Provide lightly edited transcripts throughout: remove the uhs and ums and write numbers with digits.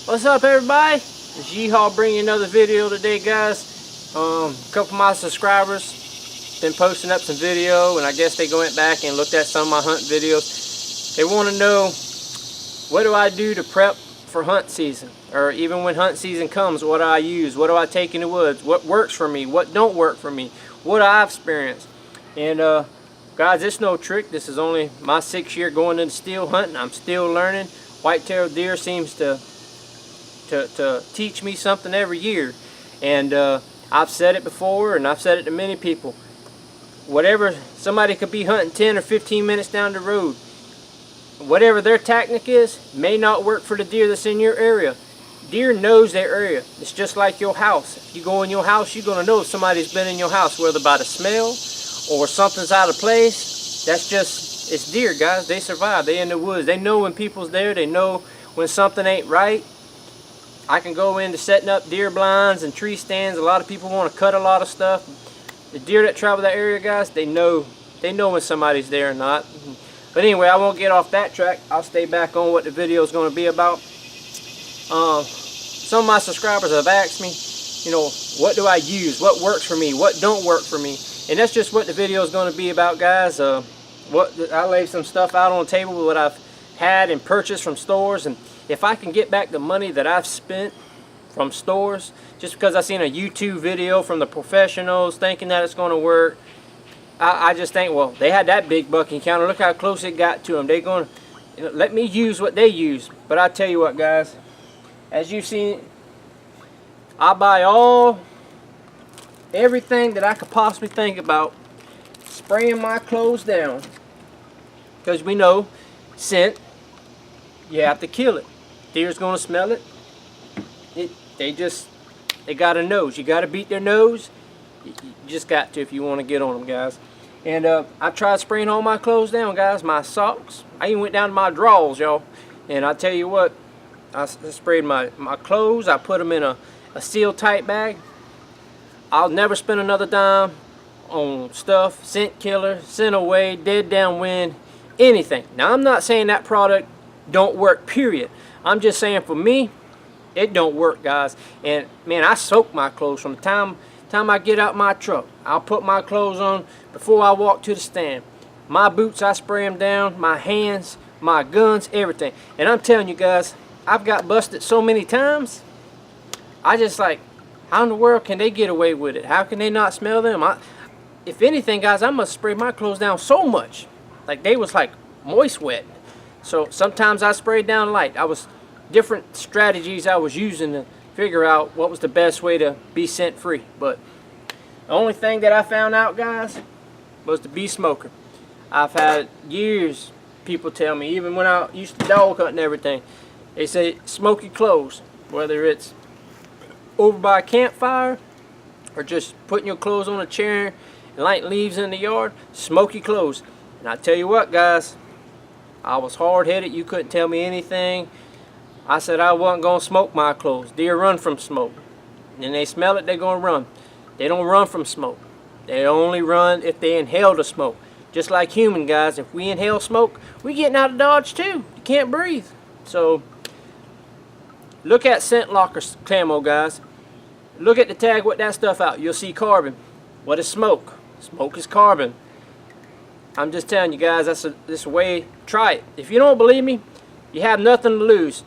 What's up, everybody? It's Yeehaw bringing another video today, guys. A couple of my subscribers been posting up some video, and I guess they went back and looked at some of my hunt videos. They want to know, what do I do to prep for hunt season? Or even when hunt season comes, what do I use? What do I take in the woods? What works for me? What don't work for me? What I've experienced. And guys, it's no trick. This is only my 6th year going into steel hunting. I'm still learning. White-tailed deer seems to teach me something every year. And I've said it before, and I've said it to many people. Whatever, somebody could be hunting 10 or 15 minutes down the road. Whatever their tactic is may not work for the deer that's in your area. Deer knows their area. It's just like your house. If you go in your house, you're going to know if somebody's been in your house, whether by the smell or something's out of place. That's just, it's deer, guys. They survive. They in the woods. They know when people's there. They know when something ain't right. I can go into setting up deer blinds and tree stands. A lot of people want to cut a lot of stuff. The deer that travel that area, guys, they know when somebody's there or not. But anyway, I won't get off that track. I'll stay back on what the video is going to be about. Some of my subscribers have asked me, you know, what do I use? What works for me? What don't work for me? And that's just what the video is going to be about, guys. I laid some stuff out on the table, what I've had and purchased from stores, and if I can get back the money that I've spent from stores, just because I've seen a YouTube video from the professionals thinking that it's going to work, I just think, well, they had that big buck encounter. Look how close it got to them. They're going to let me use what they use. But I tell you what, guys, as you've seen, I buy everything that I could possibly think about spraying my clothes down, because we know scent, you have to kill it. Deer's going to smell it. They got a nose. You got to beat their nose. You just got to if you want to get on them, guys. And I've tried spraying all my clothes down, guys. My socks. I even went down to my drawers, y'all. And I tell you what, I sprayed my clothes. I put them in a seal tight bag. I'll never spend another dime on stuff, scent killer, scent away, dead downwind, anything. Now, I'm not saying that product don't work, period. I'm just saying, for me, it don't work, guys. And man, I soak my clothes from the time I get out my truck. I'll put my clothes on before I walk to the stand. My boots, I spray them down. My hands, my guns, everything. And I'm telling you, guys, I've got busted so many times. I just like, how in the world can they get away with it? How can they not smell them? If anything, guys, I must spray my clothes down so much, like they was like moist wet. So sometimes I sprayed down light. Different strategies I was using to figure out what was the best way to be scent free. But the only thing that I found out, guys, was the bee smoker. I've had years people tell me, even when I used to dog hunt and everything, they say smoke your clothes, whether it's over by a campfire or just putting your clothes on a chair and lighting leaves in the yard, smoke your clothes. And I tell you what, guys, I was hard-headed. You couldn't tell me anything. I said I wasn't going to smoke my clothes. Deer run from smoke. And they smell it, they're going to run. They don't run from smoke. They only run if they inhale the smoke. Just like human, guys. If we inhale smoke, we getting out of Dodge too. You can't breathe. So, look at Scent Locker camo, guys. Look at the tag with that stuff out. You'll see carbon. What is smoke? Smoke is carbon. I'm just telling you, guys, this way. Try it. If you don't believe me, you have nothing to lose.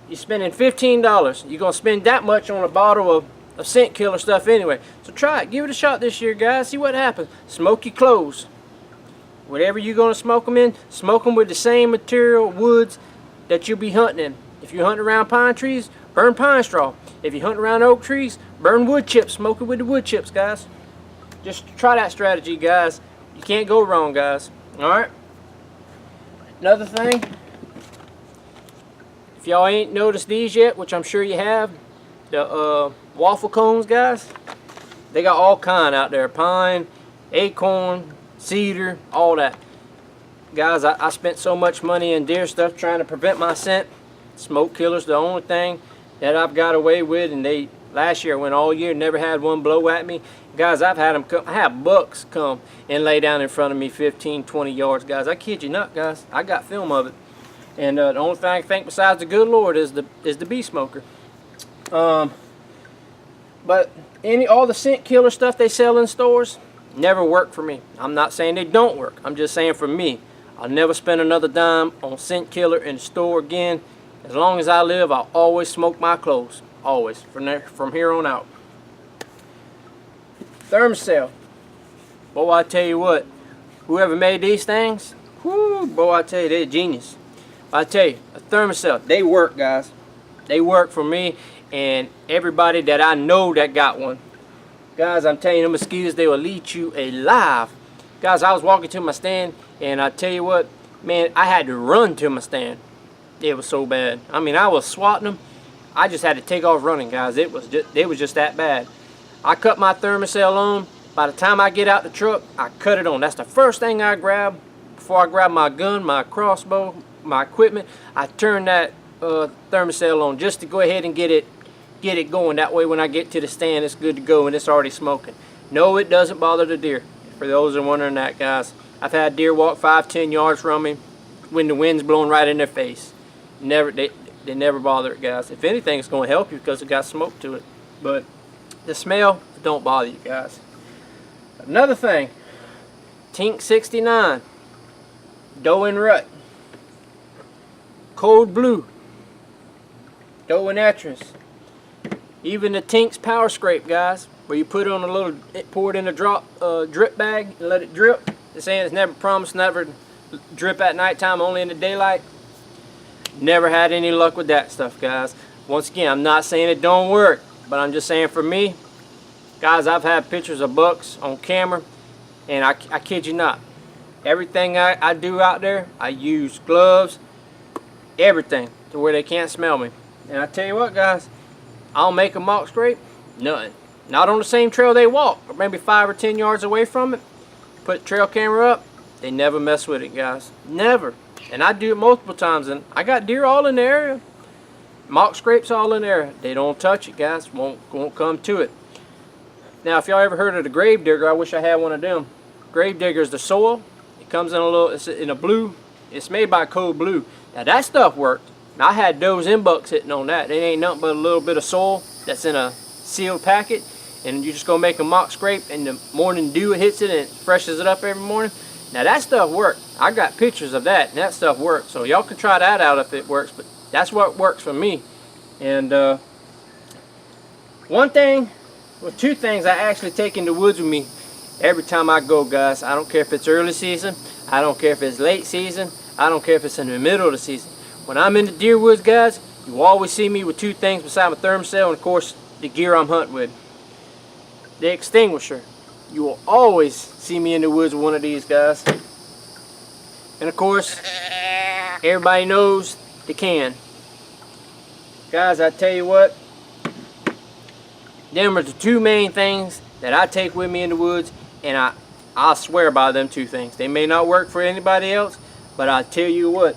You're spending $15. You're going to spend that much on a bottle of scent killer stuff anyway. So try it. Give it a shot this year, guys. See what happens. Smoke your clothes. Whatever you're going to smoke them in, smoke them with the same material, woods, that you'll be hunting in. If you're hunting around pine trees, burn pine straw. If you're hunting around oak trees, burn wood chips. Smoke it with the wood chips, guys. Just try that strategy, guys. You can't go wrong, guys. Alright? Another thing, if y'all ain't noticed these yet, which I'm sure you have, the waffle cones, guys, they got all kind out there. Pine, acorn, cedar, all that. Guys, I spent so much money in deer stuff trying to prevent my scent. Smoke killer's the only thing that I've got away with, and last year I went all year, never had one blow at me. Guys, I've had them come, I have bucks come and lay down in front of me 15, 20 yards, guys. I kid you not, guys. I got film of it. And the only thing I can think besides the good Lord is the bee smoker. But all the scent killer stuff they sell in stores never worked for me. I'm not saying they don't work. I'm just saying for me, I'll never spend another dime on scent killer in the store again. As long as I live, I'll always smoke my clothes. Always. From here on out. Thermacell. Boy, I tell you what. Whoever made these things, whoo, boy, I tell you, they're genius. I tell you, a Thermacell, they work, guys. They work for me and everybody that I know that got one. Guys, I'm telling you, the mosquitoes, they will eat you alive. Guys, I was walking to my stand, and I tell you what, man, I had to run to my stand. It was so bad. I mean, I was swatting them. I just had to take off running, guys. It was just that bad. I cut my Thermacell on. By the time I get out the truck, I cut it on. That's the first thing I grab before I grab my gun, my crossbow, my equipment. I turn that Thermacell on just to go ahead and get it going. That way when I get to the stand, it's good to go and it's already smoking. No, it doesn't bother the deer. For those that are wondering that, guys. I've had deer walk 5-10 yards from me when the wind's blowing right in their face. They never bother it, guys. If anything, it's going to help you because it got smoke to it. But the smell, don't bother you, guys. Another thing, Tink 69, Doe and Rut, Cold Blue, Doe and Etris, even the Tink's Power Scrape, guys, where you put it on a little, pour it in a drip bag and let it drip. They're saying it's never promised never drip at nighttime, only in the daylight. Never had any luck with that stuff, guys. Once again, I'm not saying it don't work, but I'm just saying for me, guys, I've had pictures of bucks on camera, and I kid you not. Everything I do out there, I use gloves, everything, to where they can't smell me. And I tell you what, guys, I'll make a mock scrape, nothing. Not on the same trail they walk, or maybe 5 or 10 yards away from it. Put the trail camera up, they never mess with it, guys. Never. And I do it multiple times, and I got deer all in the area. Mock scrapes all in there. They don't touch it, guys. Won't come to it. Now, if y'all ever heard of the Grave Digger, I wish I had one of them. Grave Digger is the soil. It comes in it's in a blue. It's made by Cold Blue. Now that stuff worked. Now I had does and bucks hitting on that. It ain't nothing but a little bit of soil that's in a sealed packet, and you just go make a mock scrape, and the morning dew hits it and it freshens it up every morning. Now that stuff worked. I got pictures of that, and that stuff worked. So y'all can try that out if it works, but that's what works for me. And two things I actually take in the woods with me every time I go, guys. I don't care if it's early season. I don't care if it's late season. I don't care if it's in the middle of the season. When I'm in the deer woods, guys, you always see me with two things beside my Thermacell and, of course, the gear I'm hunting with. The extinguisher. You will always see me in the woods with one of these, guys. And, of course, everybody knows the can. Guys, I tell you what, them are the two main things that I take with me in the woods, and I swear by them two things. They may not work for anybody else, but I tell you what,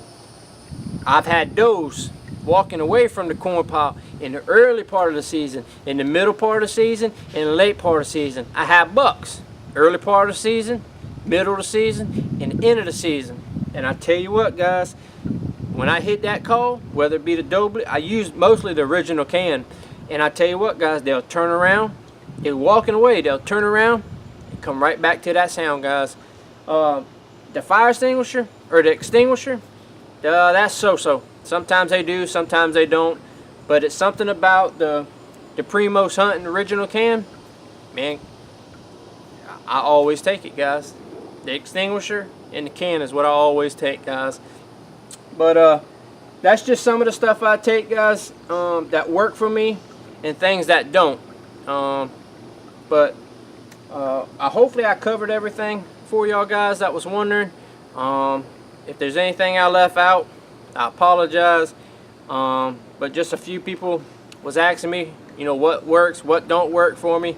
I've had does walking away from the corn pile in the early part of the season, in the middle part of the season, and the late part of the season. I have bucks early part of the season, middle of the season, and the end of the season. And I tell you what, guys, when I hit that call, whether it be the doe, I use mostly the original can. And I tell you what, guys, they'll turn around. They're walking away. They'll turn around and come right back to that sound, guys. The fire extinguisher, or the extinguisher, that's so-so. Sometimes they do, sometimes they don't. But it's something about the Primos Hunting original can. Man, I always take it, guys. The extinguisher and the can is what I always take, guys. But that's just some of the stuff I take, guys, that work for me, and things that don't. Hopefully I covered everything for y'all guys that was wondering. If there's anything I left out, I apologize. But just a few people was asking me, you know, what works, what don't work for me.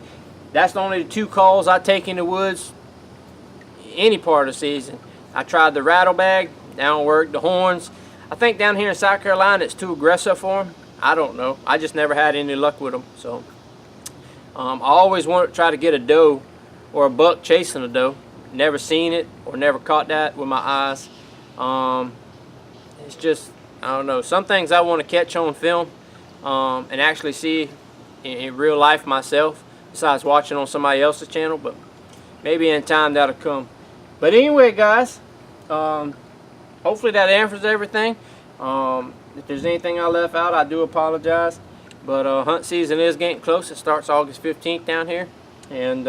That's only the two calls I take in the woods any part of the season. I tried the rattle bag, that don't work. The horns, I think down here in South Carolina it's too aggressive for them. I don't know. I just never had any luck with them. So I always want to try to get a doe or a buck chasing a doe. Never seen it or never caught that with my eyes. It's just I don't know. Some things I want to catch on film and actually see in real life myself, besides watching on somebody else's channel, but maybe in time that'll come. But anyway, guys, hopefully that answers everything. If there's anything I left out, I do apologize. But hunt season is getting close. It starts August 15th down here. And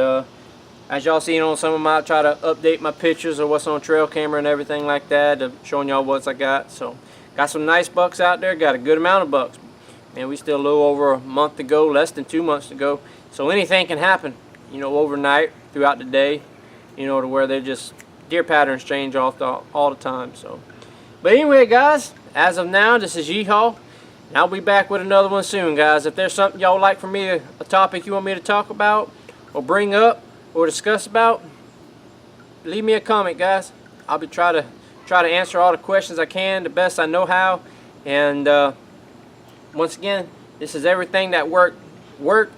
as y'all seen on some of my, I try to update my pictures of what's on trail camera and everything like that, showing y'all what I got. So got some nice bucks out there. Got a good amount of bucks. And we still a little over a month to go, less than 2 months to go. So anything can happen, you know, overnight, throughout the day, you know, to where they're just, deer patterns change all the time. So, but anyway, guys, as of now, this is Yeehaw. And I'll be back with another one soon, guys. If there's something y'all like for me, a topic you want me to talk about, or bring up, or discuss about, leave me a comment, guys. I'll be try to answer all the questions I can, the best I know how. And once again, this is everything that worked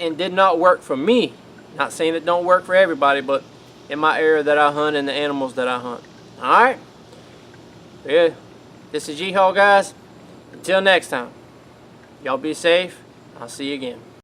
and did not work for me. Not saying it don't work for everybody, but in my area that I hunt and the animals that I hunt. Alright? Yeah. This is Yeehaw, guys. Until next time. Y'all be safe. I'll see you again.